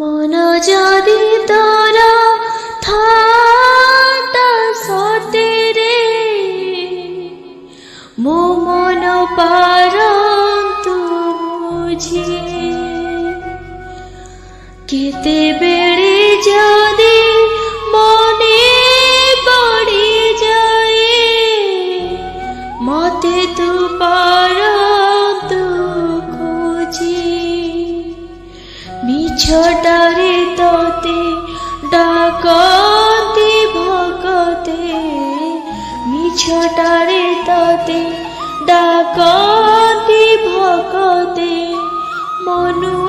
মন যদি তোরা থাতা সতেরে মো মন পারন্তু বুঝি কেতেবেলে যদি মনে পড়ি যায় মতে তু পারন্তু খুঁজি মিছটারে তোতে ডাকতি ভকতে মিছটারে তোতে ডাকতি ভকতে মনু